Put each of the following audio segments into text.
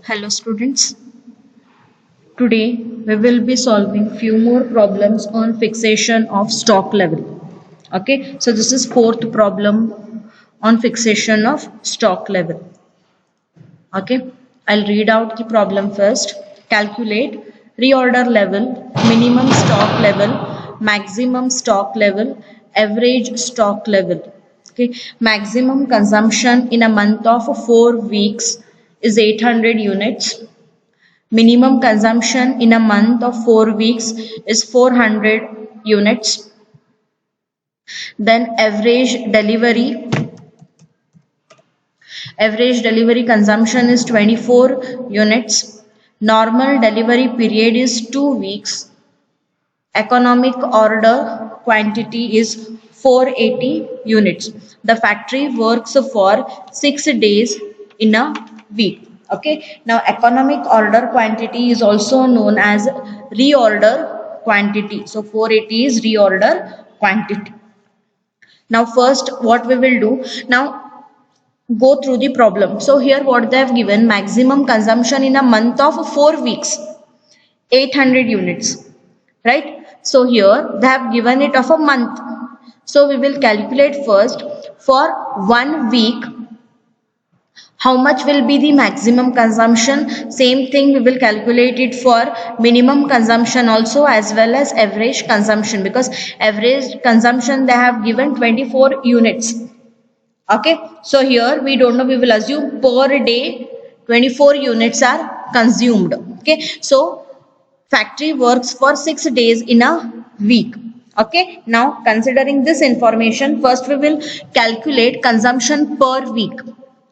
Hello students. Today we will be solving few more problems on fixation of stock level. Okay, so this is fourth problem on fixation of stock level. Okay, I'll read out the problem first. Calculate reorder level, minimum stock level, maximum stock level, average stock level. Okay, maximum consumption in a month of 4 weeks is 800 units. Minimum consumption in a month of 4 weeks is 400 units. Then average delivery consumption is 24 units. Normal delivery period is 2 weeks. Economic order quantity is 480 units. The factory works for 6 days in a week. Okay, now economic order quantity is also known as reorder quantity. So 480 is reorder quantity. Now first what we will do, now go through the problem. So here what they have given, maximum consumption in a month of 4 weeks, 800 units, right? So here they have given it of a month. So we will calculate first for 1 week how much will be the maximum consumption. Same thing we will calculate it for minimum consumption also, as well as average consumption, because average consumption they have given 24 units. Okay, so here we don't know, we will assume per day 24 units are consumed. Okay, so factory works for 6 days in a week. Okay, now considering this information, first we will calculate consumption per week.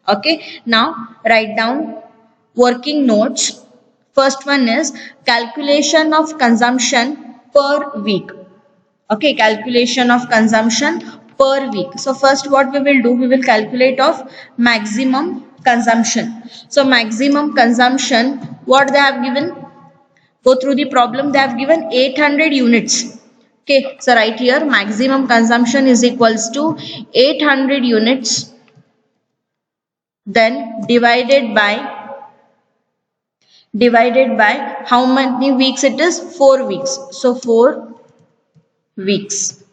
Okay, now write down working notes. First one is calculation of consumption per week. Okay, calculation of consumption per week. So first what we will do, we will calculate of maximum consumption. So maximum consumption, what they have given, go through the problem, they have given 800 units. Okay, so right here maximum consumption is equals to 800 units, then divided by how many weeks it is, 4 weeks. So 4 weeks.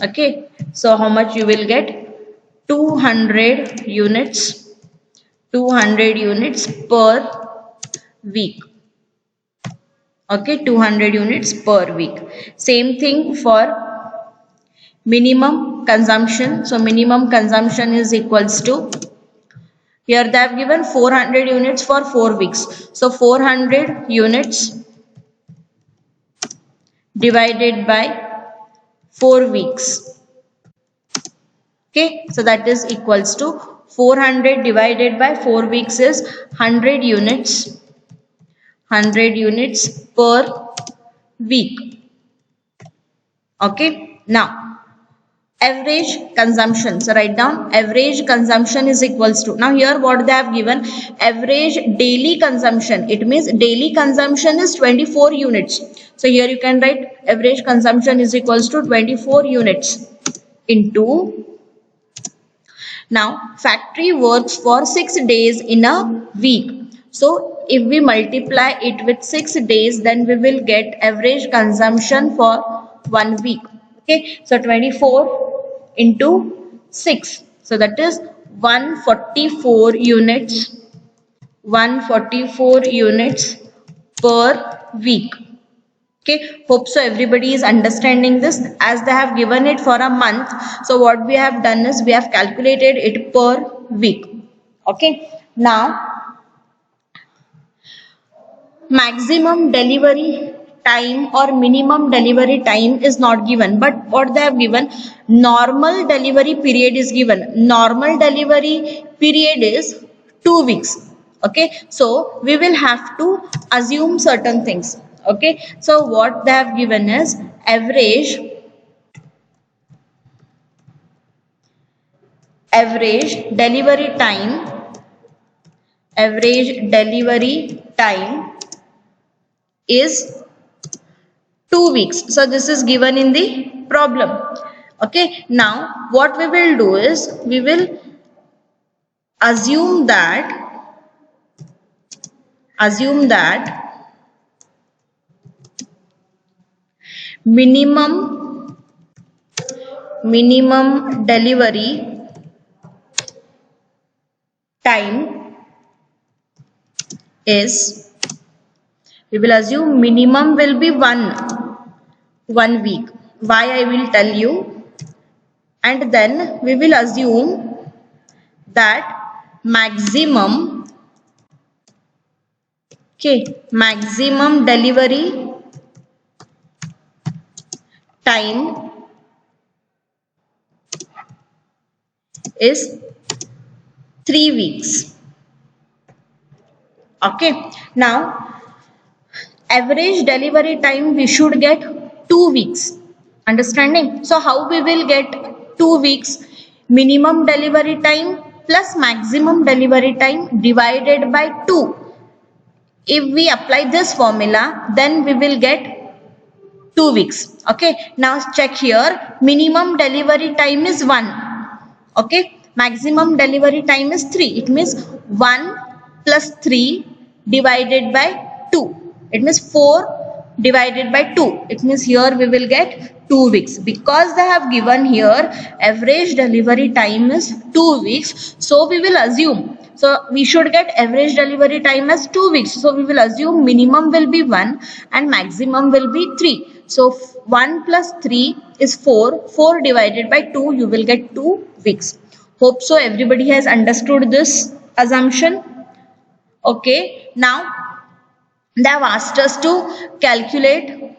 Okay, so how much you will get, 200 units per week. Okay, 200 units per week. Same thing for minimum consumption. So minimum consumption is equals to, here they have given 400 units for 4 weeks. So 400 units divided by 4 weeks. Okay, so that is equals to 400 divided by 4 weeks is 100 units per week. Okay, now average consumption. So write down average consumption is equals to, now here what they have given, average daily consumption. It means daily consumption is 24 units. So here you can write average consumption is equals to 24 units into, now factory works for 6 days in a week. So if we multiply it with 6 days, then we will get average consumption for 1 week. Okay, so 24 into 6. So that is 144 units per week. Okay, hope so everybody is understanding this. As they have given it for a month, so what we have done is we have calculated it per week. Okay, now maximum delivery time or minimum delivery time is not given, but what they have given, normal delivery period is given. Normal delivery period is 2 weeks. Okay, so we will have to assume certain things. Okay, so what they have given is average delivery time is 2 weeks. So this is given in the problem. Okay, now what we will do is we will assume that assume that minimum delivery time is, we will assume minimum will be one week. Why, I will tell you. And then we will assume that maximum delivery time is 3 weeks. Okay, now average delivery time we should get 2 weeks. Understanding? So how we will get 2 weeks? Minimum delivery time plus maximum delivery time divided by 2. If we apply this formula, then we will get 2 weeks. Okay, now check here. Minimum delivery time is 1. Okay, maximum delivery time is 3. It means 1 plus 3 divided by 2. It means 4 divided by 2. It means here we will get 2 weeks. Because they have given here average delivery time is 2 weeks. So we will assume. So we should get average delivery time as 2 weeks. So we will assume minimum will be 1 and maximum will be 3. So 1 plus 3 is 4. 4 divided by 2, you will get 2 weeks. Hope so everybody has understood this assumption. Okay, now they have asked us to calculate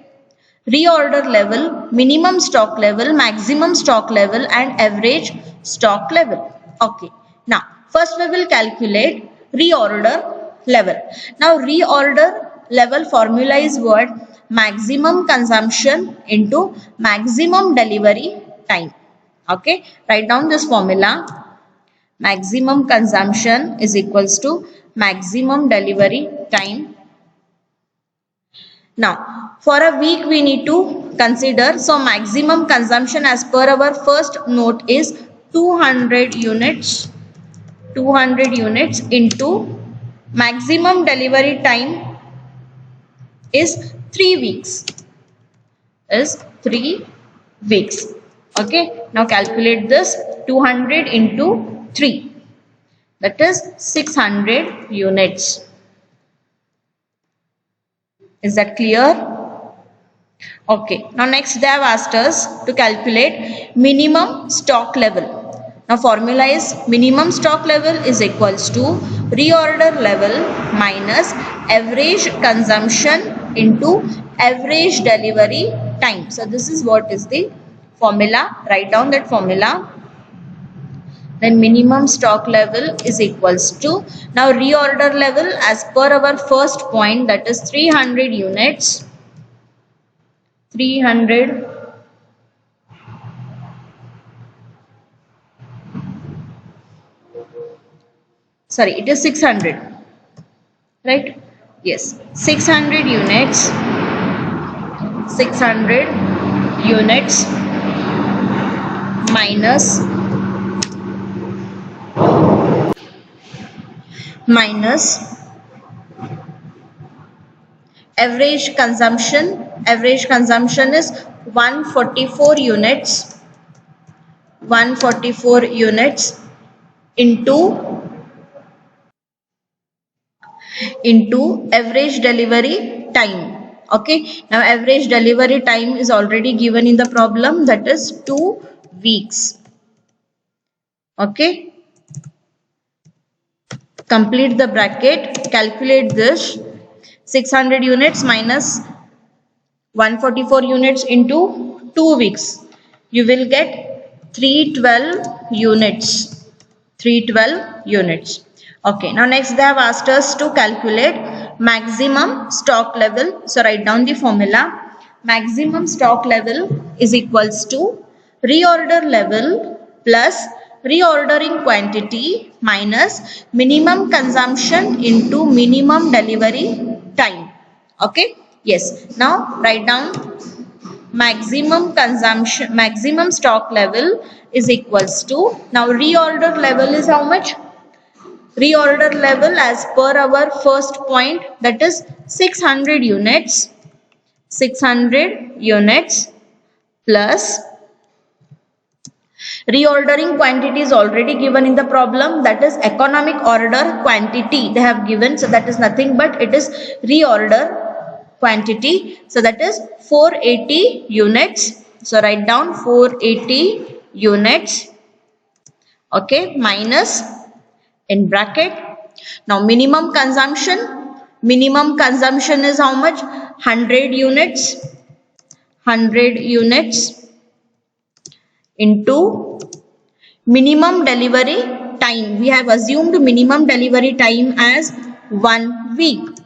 reorder level, minimum stock level, maximum stock level and average stock level. Okay, now first we will calculate reorder level. Now reorder level formula is what? Maximum consumption into maximum delivery time. Okay, write down this formula. Maximum consumption is equals to maximum delivery time. Now, for a week we need to consider. So, maximum consumption as per our first note is 200 units. 200 units into maximum delivery time is 3 weeks. Is 3 weeks. Okay. Now, calculate this. 200 into 3. That is 600 units. Is that clear? Okay. Now next they have asked us to calculate minimum stock level. Now formula is minimum stock level is equals to reorder level minus average consumption into average delivery time. So this is what is the formula. Write down that formula. Then minimum stock level is equals to, now reorder level as per our first point, that is 300 units. 300 sorry, it is 600, right? Yes, 600 units. 600 units minus average consumption. Average consumption is 144 units. 144 units into average delivery time. Okay, now average delivery time is already given in the problem, that is 2 weeks. Okay, complete the bracket, calculate this. 600 units minus 144 units into 2 weeks. You will get 312 units. 312 units. Okay, now next they have asked us to calculate maximum stock level. So write down the formula. Maximum stock level is equals to reorder level plus reordering quantity minus minimum consumption into minimum delivery time. Okay, yes, now write down maximum consumption, maximum stock level is equals to, now reorder level is how much? reorder level as per our first point, that is 600 units. 600 units plus reordering quantity is already given in the problem, that is economic order quantity they have given, so that is nothing but it is reorder quantity, so that is 480 units. So write down 480 units, okay, minus in bracket. Now minimum consumption is how much? 100 units. 100 units into minimum delivery time. We have assumed minimum delivery time as 1 week.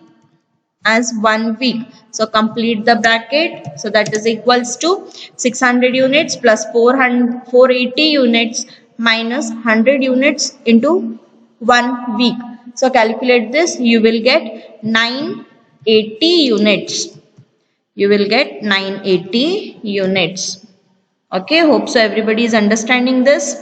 So complete the bracket. So that is equals to 600 units plus 480 units minus 100 units into 1 week. So calculate this. You will get 980 units. You will get 980 units. Okay, hope so everybody is understanding this.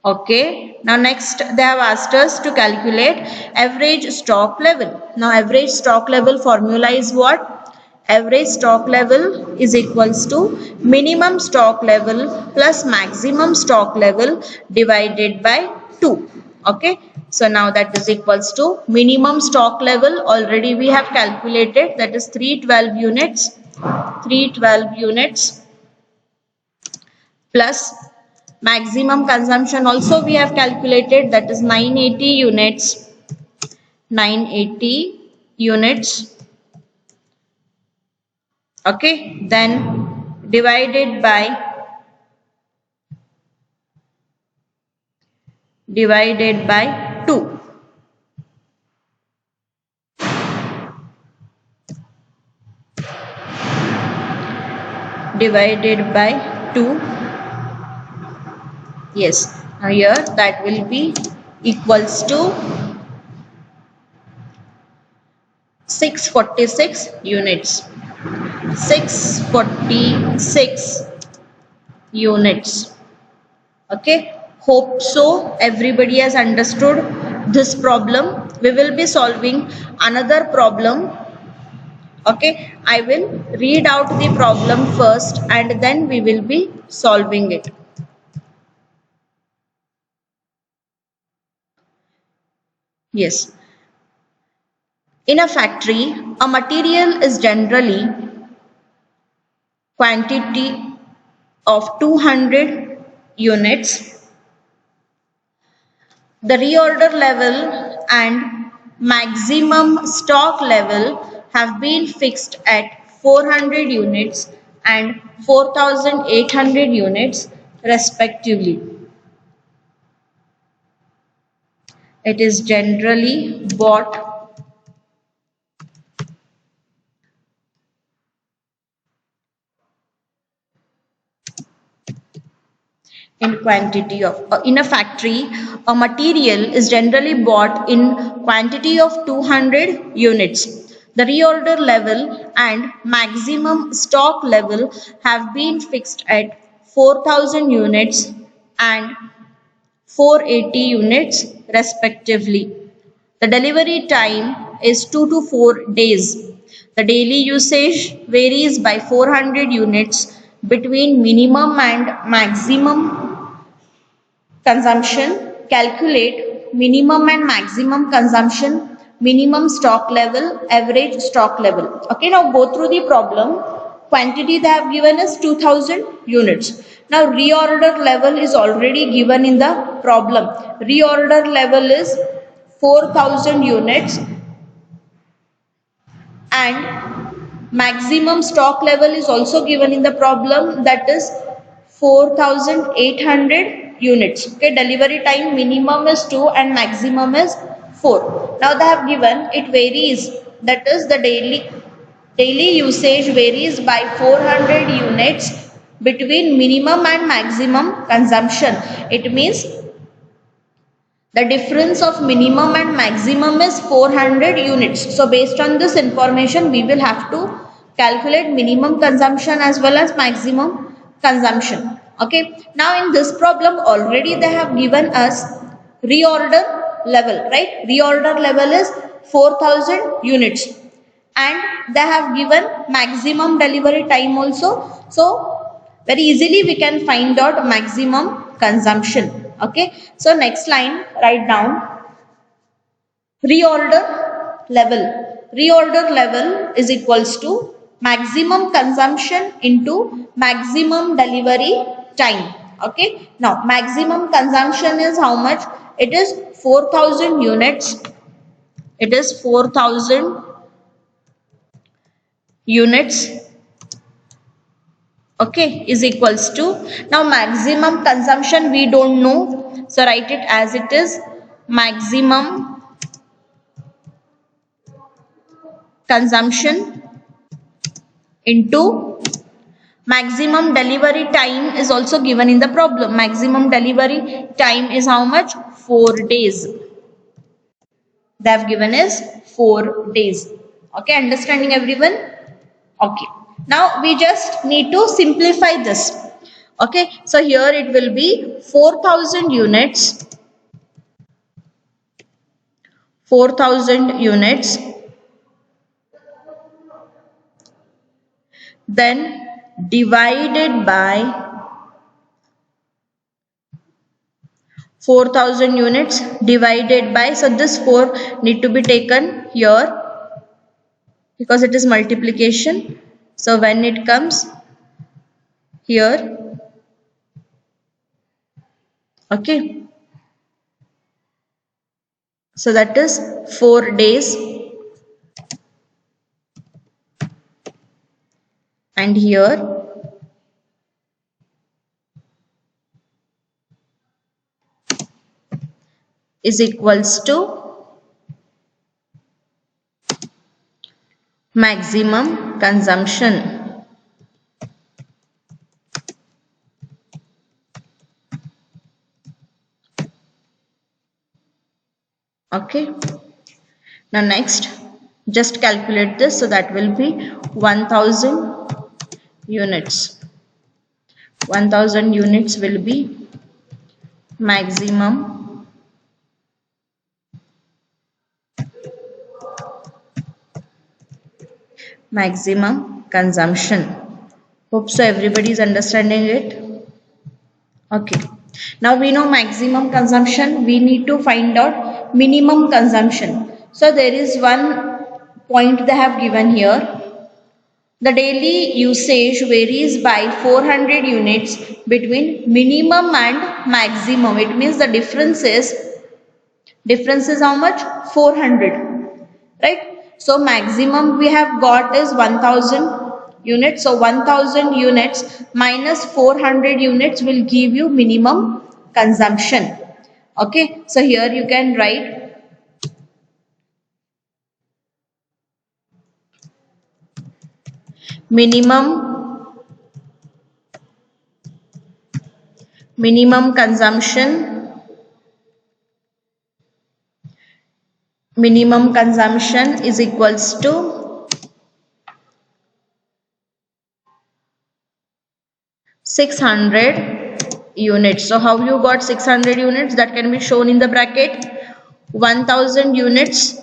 Okay, now next they have asked us to calculate average stock level. Now average stock level formula is what? Average stock level is equals to minimum stock level plus maximum stock level divided by 2. Okay, so now that is equals to minimum stock level already we have calculated, that is 312 units. 312 units plus maximum consumption also we have calculated, that is 980 units. 980 units. Okay, then divided by 2. Divided by 2. Yes, now here that will be equals to 646 units. 646 units. Okay, hope so everybody has understood this problem. We will be solving another problem. Okay, I will read out the problem first and then we will be solving it. Yes. In a factory, a material is generally quantity of 200 units. The reorder level and maximum stock level have been fixed at 400 units and 4,800 units respectively. It is generally bought in quantity of in a factory, a material is generally bought in quantity of 200 units. The reorder level and maximum stock level have been fixed at 4,000 units and 480 units respectively. The delivery time is 2 to 4 days. The daily usage varies by 400 units between minimum and maximum consumption. Calculate minimum and maximum consumption, minimum stock level, average stock level. Okay, now go through the problem. Quantity they have given is 2000 units. Now reorder level is already given in the problem. Reorder level is 4,000 units and maximum stock level is also given in the problem, that is 4,800 units. Okay, delivery time minimum is 2 and maximum is 4. Now they have given it varies, that is the daily usage varies by 400 units between minimum and maximum consumption. It means the difference of minimum and maximum is 400 units. So based on this information, we will have to calculate minimum consumption as well as maximum consumption. Okay. Now in this problem already they have given us reorder level, right? Reorder level is 4000 units, and they have given maximum delivery time also. So very easily we can find out maximum consumption. Okay, so next line, write down reorder level. Reorder level is equals to maximum consumption into maximum delivery time. Okay, now maximum consumption is how much? It is 4000 units. It is 4000 units. Okay, is equals to, now maximum consumption we don't know, so write it as it is, maximum consumption into maximum delivery time is also given in the problem. Maximum delivery time is how much? 4 days. They have given is 4 days. Okay, understanding everyone? Okay, now we just need to simplify this. Okay, so here it will be 4000 units, 4000 units, then divided by 4000 units divided by, so this 4 need to be taken here because it is multiplication. So when it comes here, okay, so that is 4 days, and here is equals to maximum consumption. Okay, now next just calculate this, so that will be 1000 units. 1000 units will be maximum consumption. Hope so everybody is understanding it. Okay, now we know maximum consumption, we need to find out minimum consumption. So there is one point they have given here. The daily usage varies by 400 units between minimum and maximum. It means the difference is how much? 400, right? So maximum we have got is 1000 units. So 1000 units minus 400 units will give you minimum consumption. Okay, so here you can write minimum consumption is equals to 600 units. So how you got 600 units? That can be shown in the bracket. 1000 units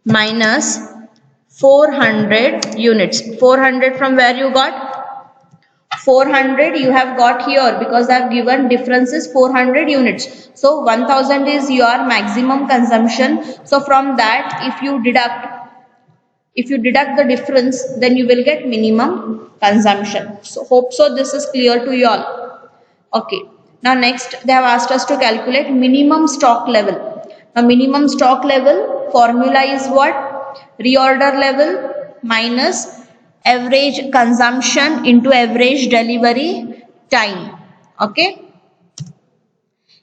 minus 400 units. 400 from where you got? 400 you have got here because I have given difference is 400 units. So 1000 is your maximum consumption. So from that if you deduct the difference, then you will get minimum consumption. So hope so this is clear to you all. Okay, now next they have asked us to calculate minimum stock level. Now minimum stock level formula is what? Reorder level minus average consumption into average delivery time. Okay,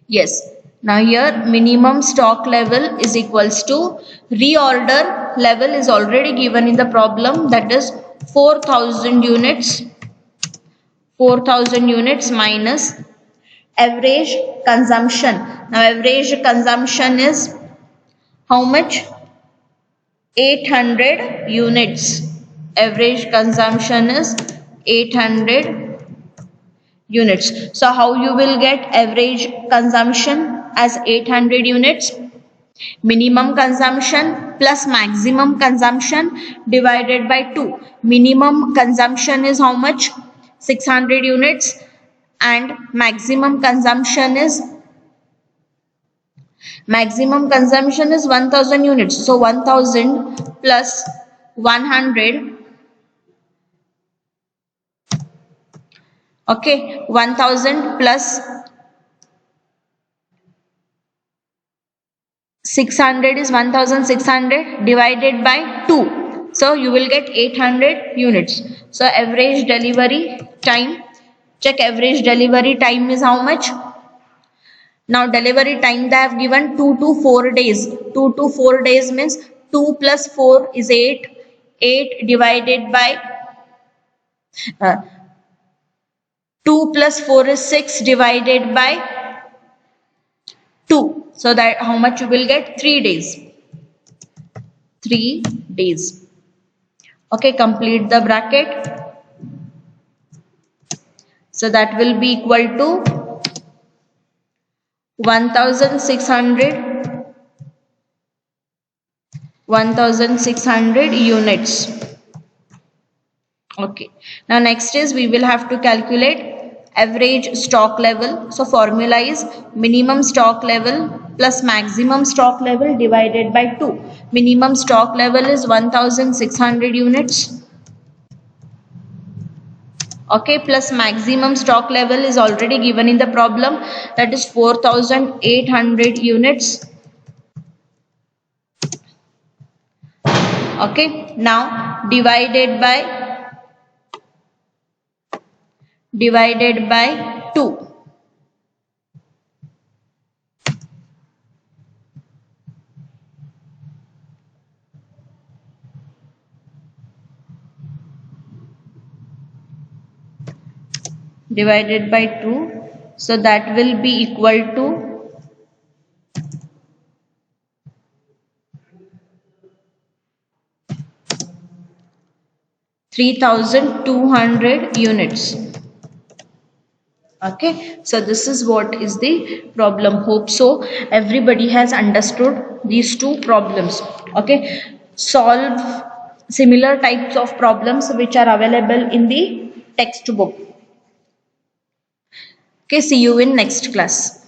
yes, now here minimum stock level is equals to reorder level is already given in the problem, that is 4000 units. 4000 units minus average consumption. Now average consumption is how much? 800 units. Average consumption is 800 units. So how you will get average consumption? as 800 units. Minimum consumption plus maximum consumption divided by 2. Minimum consumption is how much? 600 units, and maximum consumption is 1000 units. So 1000 plus 100. Okay, 1000 plus 600 is 1600 divided by 2. So you will get 800 units. So average delivery time, check average delivery time is how much? Now delivery time they have given 2 to 4 days. 2 to 4 days means 2 plus 4 is 8. 8 divided by 2 plus 4 is 6 divided by 2. So that how much you will get? 3 days. 3 days. Okay, complete the bracket. So that will be equal to 1600 units. Okay, now next is we will have to calculate average stock level. So formula is minimum stock level plus maximum stock level divided by 2. Minimum stock level is 1600 units. Okay, plus maximum stock level is already given in the problem, that is 4800 units. Okay, now divided by 2. Divided by 2. So that will be equal to 3200 units. Okay, so this is what is the problem. Hope so everybody has understood these two problems. Okay, solve similar types of problems which are available in the textbook. Okay, see you in next class.